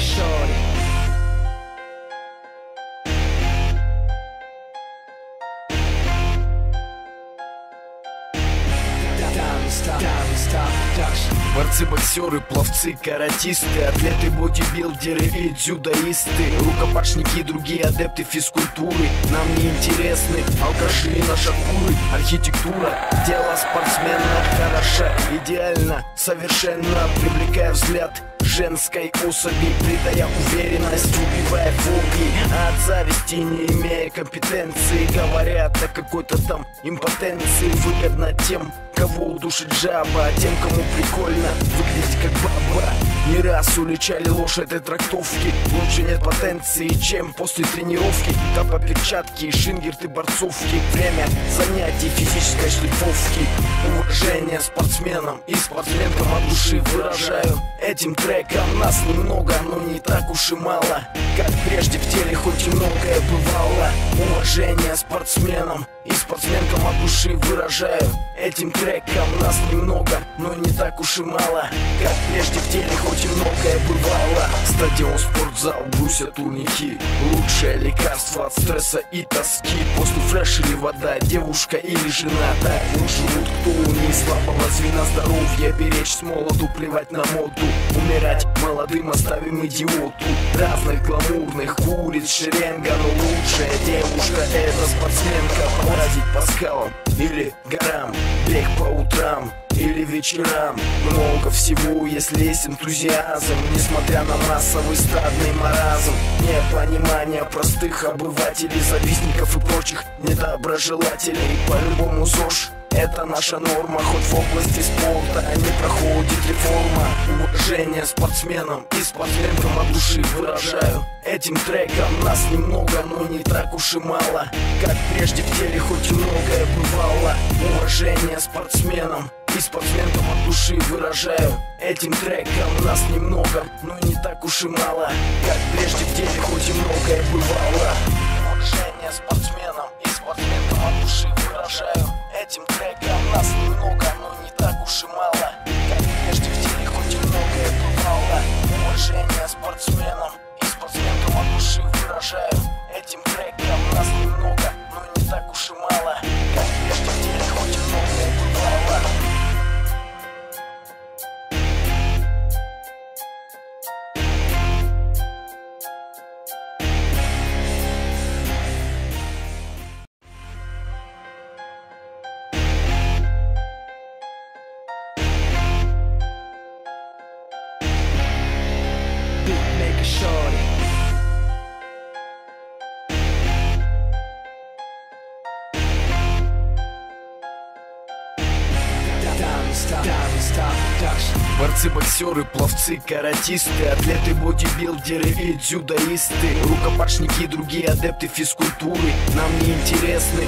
shorty. Борцы, боксеры, пловцы, каратисты, атлеты, бодибилдеры и дзюдоисты, рукопашники и другие адепты физкультуры нам не интересны алкаши и нашакуры. Архитектура, дело спортсмена хороша, идеально, совершенно, привлекая взгляд женской особи, придая уверенность, убивая фобии, от зависти не имея компетенции, говорят о какой-то там импотенции. Выгодно тем, кого удушит жаба, а тем, кому прикольно выглядеть как баба. Не раз уличали ложь этой трактовки, лучше нет потенции, чем после тренировки. Тапа, перчатки, шингерты, борцовки, время занятий физической шлифовки. Уважение спортсменам и спортсменкам от души выражаю этим треком. Нас немного, но не так уж и мало, как прежде в теле хоть и многое бывало. Уважение спортсменам и спортсменкам от души выражаю этим треком. Нас немного, но не так уж и мало, как прежде в теле хоть и многое бывало. Стадион, спортзал, брусья, турники, лучшее лекарство от стресса и тоски. После фреш или вода, девушка или жена, так живут, кто не слабого звена здоровья. Беречь с молоду, плевать на моду, умирать молодым оставим идиоту. Разных гламурных улиц шеренга, но лучшая девушка — это спортсменка. Лазить по скалам или горам, бег по утрам или вечерам, много всего, если есть энтузиазм. Несмотря на массовый стадный маразм, непонимание простых обывателей, завистников и прочих недоброжелателей. По-любому ЗОЖ — это наша норма, хоть в области спорта не проходит реформа. Уважение спортсменам и спортсменкам от души выражаю этим треком. Нас немного, но не так уж и мало, как прежде в теле хоть и многое бывало. Уважение спортсменам и спортсменкам от души выражаю этим треком. Нас немного, но не так уж и мало, как прежде в теле хоть и многое бывало. Уважение спортсменам и спортсменкам от души выражаю этим треком. Нас немного, но не так уж и мало, как прежде в теле хоть и многое бывало. Уважение спортсменам и спортсменкам от души выражаю этим треком. Нас немного, но не так уж и мало, как прежде в теле хоть и многое бывало. Shorty. Борцы, боксеры, пловцы, каратисты, атлеты, бодибилдеры и дзюдоисты, рукопашники и другие адепты физкультуры нам не интересны